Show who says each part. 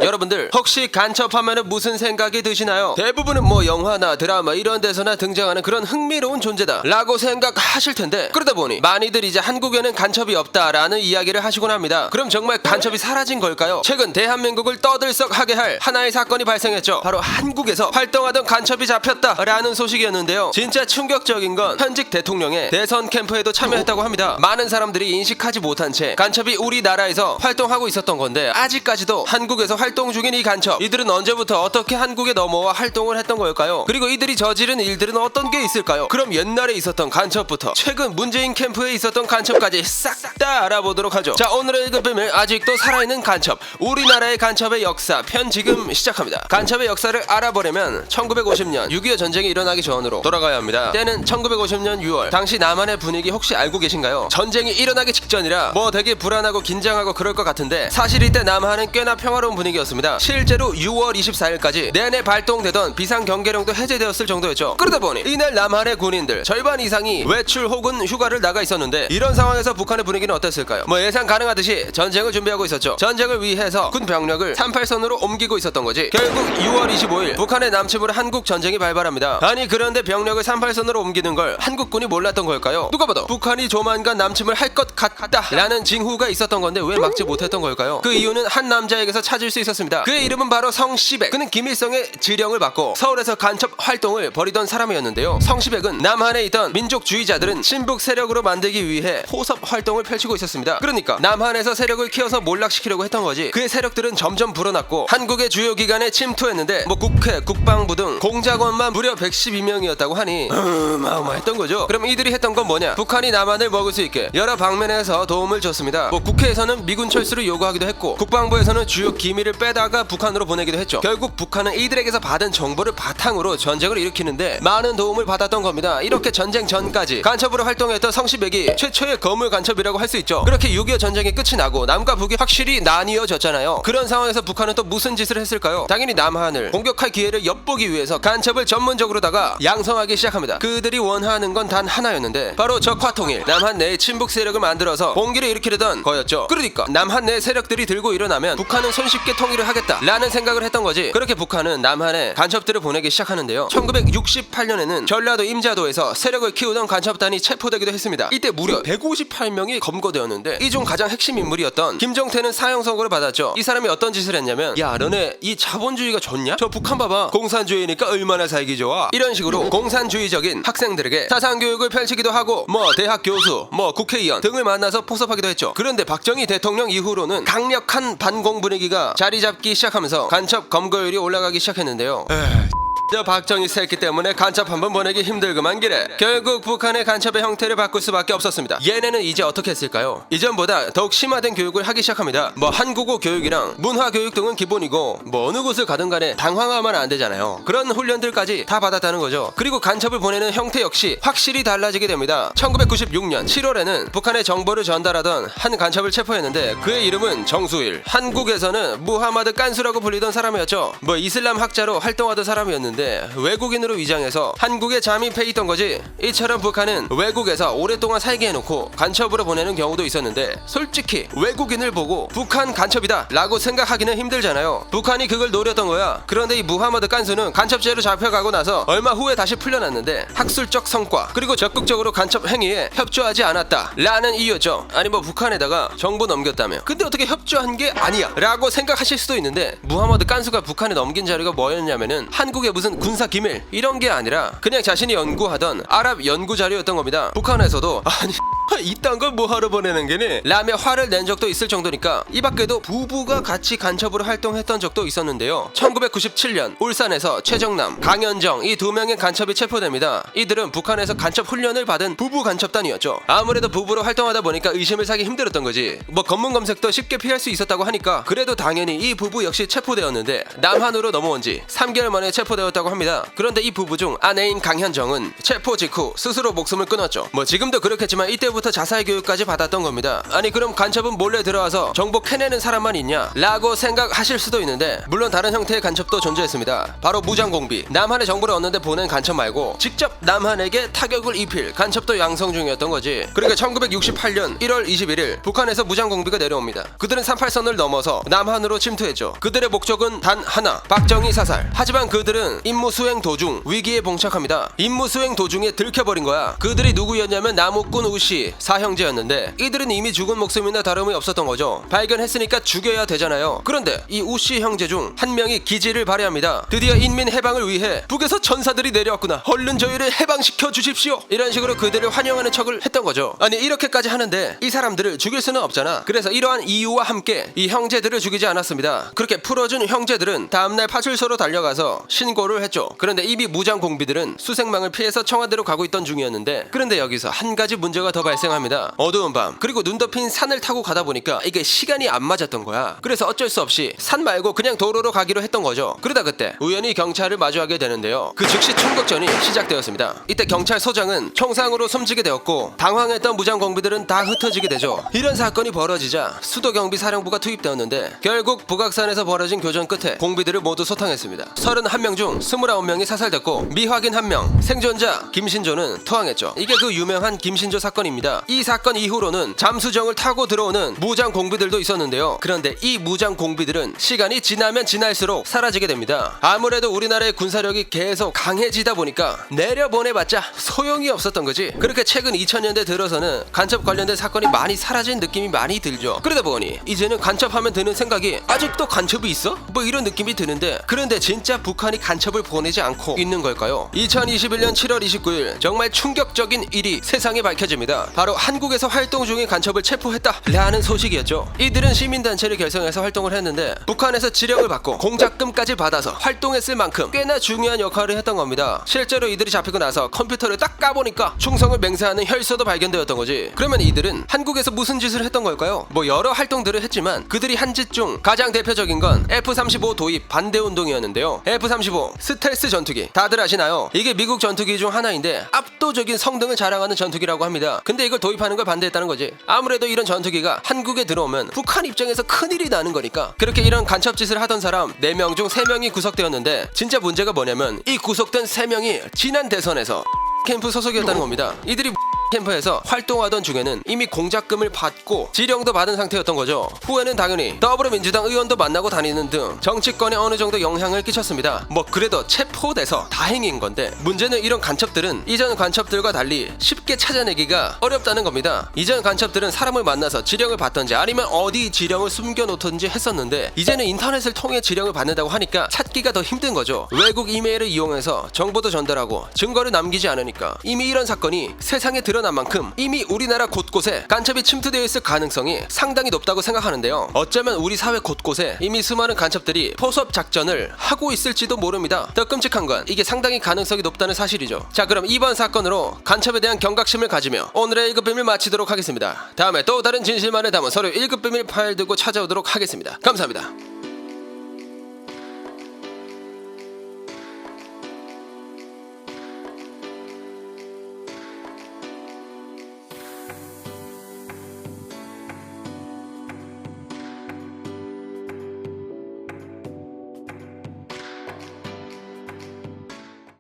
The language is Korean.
Speaker 1: 여러분들 혹시 간첩하면은 무슨 생각이 드시나요? 대부분은 뭐 영화나 드라마 이런 데서나 등장하는 그런 흥미로운 존재다 라고 생각하실 텐데, 그러다 보니 많이들 이제 한국에는 간첩이 없다라는 이야기를 하시곤 합니다. 그럼 정말 간첩이 사라진 걸까요? 최근 대한민국을 떠들썩하게 할 하나의 사건이 발생했죠. 바로 한국에서 활동하던 간첩이 잡혔다라는 소식이었는데요. 진짜 충격적인 건 현직 대통령의 대선 캠프에도 참여했다고 합니다. 많은 사람들이 인식하지 못한 채 간첩이 우리나라에서 활동하고 있었던 건데, 아직까지도 한국에서 활동 중인 이 간첩, 이들은 언제부터 어떻게 한국에 넘어와 활동을 했던 걸까요? 그리고 이들이 저지른 일들은 어떤 게 있을까요? 그럼 옛날에 있었던 간첩부터 최근 문재인 캠프에 있었던 간첩까지 싹 다 알아보도록 하죠. 자, 오늘의 1급 비밀, 아직도 살아있는 간첩, 우리나라의 간첩의 역사 편 지금 시작합니다. 간첩의 역사를 알아보려면 1950년 6.25 전쟁이 일어나기 전으로 돌아가야 합니다. 때는 1950년 6월. 당시 남한의 분위기 혹시 알고 계신가요? 전쟁이 일어나기 직전이라 뭐 되게 불안하고 긴장하고 그럴 것 같은데, 사실 이때 남한은 꽤나 평화로운 분위기였습니다. 실제로 6월 24일까지 내내 발동되던 비상경계령도 해제되었을 정도였죠. 그러다 보니 이날 남한의 군인들 절반 이상이 외출 혹은 휴가를 나가 있었는데, 이런 상황에서 북한의 분위기는 어땠을까요? 뭐 예상 가능하듯이 전쟁을 준비하고 있었죠. 전쟁을 위해서 군 병력을 38선으로 옮기고 있었던 거지. 결국 6월 25일 북한의 남침으로 한국 전쟁이 발발합니다. 아니, 그런데 병력을 38선으로 옮기는 걸 한국군이 몰랐던 걸까요? 누가 봐도 북한이 조만간 남침을 할 것 같다라는 징후가 있었던 건데 왜 막지 못했던 걸까요? 그 이유는 한 남자에게서 찾을 수 있었습니다. 그의 이름은 바로 성시백. 그는 김일성의 지령을 받고 서울에서 간첩 활동을 벌이던 사람이었는데요. 성시백은 남한에 있던 민족주의자들은 친북 세력으로 만들기 위해 포섭 활동을 펼치고 있었습니다. 그러니까 남한에서 세력을 키워서 몰락시키려고 했던 거지. 그의 세력들은 점점 불어났고 한국의 주요 기관에 침투했는데, 뭐 국회, 국방부 등 공작원만 무려 112명이었다고 하니 어마어마했던 거죠. 그럼 이들이 했던 건 뭐냐? 북한이 남한을 먹을 수 있게 여러 방면에서 도움을 줬습니다. 뭐 국회에서는 미군 철수를 요구하기도 했고, 국방부에서는 주요 기밀을 빼다가 북한으로 보내기도 했죠. 결국 북한은 이들에게서 받은 정보를 바탕으로 전쟁을 일으키는데 많은 도움을 받았던 겁니다. 이렇게 전쟁 전까지 간첩으로 활동했던 성시백이 최초의 거물 간첩이라고 할 수 있죠. 그렇게 6.25 전쟁이 끝이 나고 남과 북이 확실히 나뉘어졌잖아요. 그런 상황에서 북한은 또 무슨 짓을 했을까요? 당연히 남한을 공격할 기회를 엿보기 위해서 간첩을 전문적으로다가 양성하기 시작합니다. 그들이 원하는 건 단 하나였는데, 바로 적화통일, 남한 내에 친북 세력을 만들어서 봉기를 일으키려던 거였죠. 그러니까 남한 내 세력들이 들고 일어나면 북한은 손쉽게 통일을 하겠다라는 생각을 했던 거지. 그렇게 북한은 남한에 간첩들을 보내기 시작하는데요. 1968년에는 전라도 임자도에서 세력을 키우던 간첩단이 체포되기도 했습니다. 이때 무려 158명이 검거되었는데, 이 중 가장 핵심 인물이었던 김종태는 사형 선고를 받았죠. 이 사람이 어떤 짓을 했냐면, 야, 너네 이 자본주의가 좋냐? 저 북한 봐봐, 공산주의니까 얼마나 살기 좋아, 이런 식으로 공산주의적인 학생들에게 사상교육을 펼치기도 하고, 뭐 대학 교수, 뭐 국회의원 등을 만나서 포섭하기도 했죠. 그런데 박정희 대통령 이후로는 강력한 반공 분위기가 자리 잡기 시작하면서 간첩 검거율이 올라가기 시작했는데요. 저 박정희 새끼 때문에 간첩 한번 보내기 힘들구만 기래. 결국 북한의 간첩의 형태를 바꿀 수밖에 없었습니다. 얘네는 이제 어떻게 했을까요? 이전보다 더욱 심화된 교육을 하기 시작합니다. 뭐 한국어 교육이랑 문화 교육 등은 기본이고, 뭐 어느 곳을 가든 간에 당황하면 안 되잖아요. 그런 훈련들까지 다 받았다는 거죠. 그리고 간첩을 보내는 형태 역시 확실히 달라지게 됩니다. 1996년 7월에는 북한에 정보를 전달하던 한 간첩을 체포했는데, 그의 이름은 정수일. 한국에서는 무하마드 깐수라고 불리던 사람이었죠. 뭐 이슬람 학자로 활동하던 사람이었는데 외국인으로 위장해서 한국에 잠입해 있던 거지. 이처럼 북한은 외국에서 오랫동안 살게 해놓고 간첩으로 보내는 경우도 있었는데, 솔직히 외국인을 보고 북한 간첩이다 라고 생각하기는 힘들잖아요. 북한이 그걸 노렸던 거야. 그런데 이 무하마드 깐수는 간첩죄로 잡혀가고 나서 얼마 후에 다시 풀려났는데, 학술적 성과 그리고 적극적으로 간첩 행위에 협조하지 않았다 라는 이유였죠. 아니 뭐 북한에다가 정보 넘겼다며, 근데 어떻게 협조한 게 아니야 라고 생각하실 수도 있는데, 무하마드 깐수가 북한에 넘긴 자료가 뭐였냐면은 한국의 무슨 군사 기밀 이런 게 아니라 그냥 자신이 연구하던 아랍 연구 자료였던 겁니다. 북한에서도 아니 이딴 걸 뭐하러 보내는 게니? 라며 화를 낸 적도 있을 정도니까, 이 밖에도 부부가 같이 간첩으로 활동했던 적도 있었는데요. 1997년 울산에서 최정남, 강현정 이 두 명의 간첩이 체포됩니다. 이들은 북한에서 간첩 훈련을 받은 부부 간첩단이었죠. 아무래도 부부로 활동하다 보니까 의심을 사기 힘들었던 거지. 뭐 검문 검색도 쉽게 피할 수 있었다고 하니까, 그래도 당연히 이 부부 역시 체포되었는데, 남한으로 넘어온 지 3개월 만에 체포되었다고 합니다. 그런데 이 부부 중 아내인 강현정은 체포 직후 스스로 목숨을 끊었죠. 뭐 지금도 그렇겠지만 이때부터 어려서부터 자살 교육까지 받았던 겁니다. 아니 그럼 간첩은 몰래 들어와서 정보 캐내는 사람만 있냐? 라고 생각하실 수도 있는데 물론 다른 형태의 간첩도 존재했습니다. 바로 무장공비. 남한의 정보를 얻는데 보낸 간첩 말고 직접 남한에게 타격을 입힐 간첩도 양성 중이었던 거지. 그러니까 1968년 1월 21일 북한에서 무장공비가 내려옵니다. 그들은 38선을 넘어서 남한으로 침투했죠. 그들의 목적은 단 하나, 박정희 사살. 하지만 그들은 임무 수행 도중 위기에 봉착합니다. 임무 수행 도중에 들켜버린 거야. 그들이 누구였냐면 나무꾼 우씨 사형제였는데 이들은 이미 죽은 목숨이나 다름이 없었던 거죠. 발견했으니까 죽여야 되잖아요. 그런데 이 우씨 형제 중 한 명이 기지를 발휘합니다. 드디어 인민 해방을 위해 북에서 전사들이 내려왔구나. 얼른 저희를 해방시켜 주십시오. 이런 식으로 그들을 환영하는 척을 했던 거죠. 아니 이렇게까지 하는데 이 사람들을 죽일 수는 없잖아. 그래서 이러한 이유와 함께 이 형제들을 죽이지 않았습니다. 그렇게 풀어준 형제들은 다음날 파출소로 달려가서 신고를 했죠. 그런데 이미 무장공비들은 수색망을 피해서 청와대로 가고 있던 중이었는데 그런데 여기서 한 가지 문제가 더 발생합니다. 어두운 밤 그리고 눈 덮인 산을 타고 가다 보니까 이게 시간이 안 맞았던 거야. 그래서 어쩔 수 없이 산 말고 그냥 도로로 가기로 했던 거죠. 그러다 그때 우연히 경찰을 마주하게 되는데요. 그 즉시 총격전이 시작되었습니다. 이때 경찰서장은 총상으로 숨지게 되었고 당황했던 무장공비들은 다 흩어지게 되죠. 이런 사건이 벌어지자 수도경비사령부가 투입되었는데 결국 북악산에서 벌어진 교전 끝에 공비들을 모두 소탕했습니다. 31명 중 29명이 사살됐고 미확인 1명, 생존자 김신조는 투항했죠. 이게 그 유명한 김신조 사건입니다. 이 사건 이후로는 잠수정을 타고 들어오는 무장공비들도 있었는데요. 그런데 이 무장공비들은 시간이 지나면 지날수록 사라지게 됩니다. 아무래도 우리나라의 군사력이 계속 강해지다 보니까 내려보내봤자 소용이 없었던 거지. 그렇게 최근 2000년대 들어서는 간첩 관련된 사건이 많이 사라진 느낌이 많이 들죠. 그러다 보니 이제는 간첩하면 드는 생각이 아직도 간첩이 있어? 뭐 이런 느낌이 드는데 그런데 진짜 북한이 간첩을 보내지 않고 있는 걸까요? 2021년 7월 29일 정말 충격적인 일이 세상에 밝혀집니다. 바로 한국에서 활동 중인 간첩을 체포했다라는 소식이었죠. 이들은 시민단체를 결성해서 활동을 했는데 북한에서 지령을 받고 공작금까지 받아서 활동했을 만큼 꽤나 중요한 역할을 했던 겁니다. 실제로 이들이 잡히고 나서 컴퓨터를 딱 까보니까 충성을 맹세하는 혈서도 발견되었던 거지. 그러면 이들은 한국에서 무슨 짓을 했던 걸까요? 뭐 여러 활동들을 했지만 그들이 한 짓 중 가장 대표적인 건 F-35 도입 반대 운동이었는데요. F-35 스텔스 전투기 다들 아시나요? 이게 미국 전투기 중 하나인데 압도적인 성능을 자랑하는 전투기라고 합니다. 근데 이걸 도입하는 걸 반대했다는 거지. 아무래도 이런 전투기가 한국에 들어오면 북한 입장에서 큰일이 나는 거니까. 그렇게 이런 간첩짓을 하던 사람 4명 중 3명이 구속되었는데 진짜 문제가 뭐냐면 이 구속된 3명이 지난 대선에서 캠프 소속이었다는 겁니다. 이들이 캠프에서 활동하던 중에는 이미 공작금을 받고 지령도 받은 상태였던 거죠. 후에는 당연히 더불어민주당 의원도 만나고 다니는 등 정치권에 어느 정도 영향을 끼쳤습니다. 뭐 그래도 체포돼서 다행인 건데 문제는 이런 간첩들은 이전 간첩들과 달리 쉽게 찾아내기가 어렵다는 겁니다. 이전 간첩들은 사람을 만나서 지령을 받던지 아니면 어디 지령을 숨겨놓던지 했었는데 이제는 인터넷을 통해 지령을 받는다고 하니까 찾기가 더 힘든 거죠. 외국 이메일을 이용해서 정보도 전달하고 증거를 남기지 않으니까 이미 이런 사건이 세상에 드러난 만큼 이미 우리나라 곳곳에 간첩이 침투되어 있을 가능성이 상당히 높다고 생각하는데요. 어쩌면 우리 사회 곳곳에 이미 수많은 간첩들이 포섭 작전을 하고 있을지도 모릅니다. 더 끔찍한 건 이게 상당히 가능성이 높다는 사실이죠. 자, 그럼 이번 사건으로 간첩에 대한 경각심을 가지며 오늘의 1급 비밀 마치도록 하겠습니다. 다음에 또 다른 진실만을 담은 서류 1급 비밀 파일 들고 찾아오도록 하겠습니다. 감사합니다.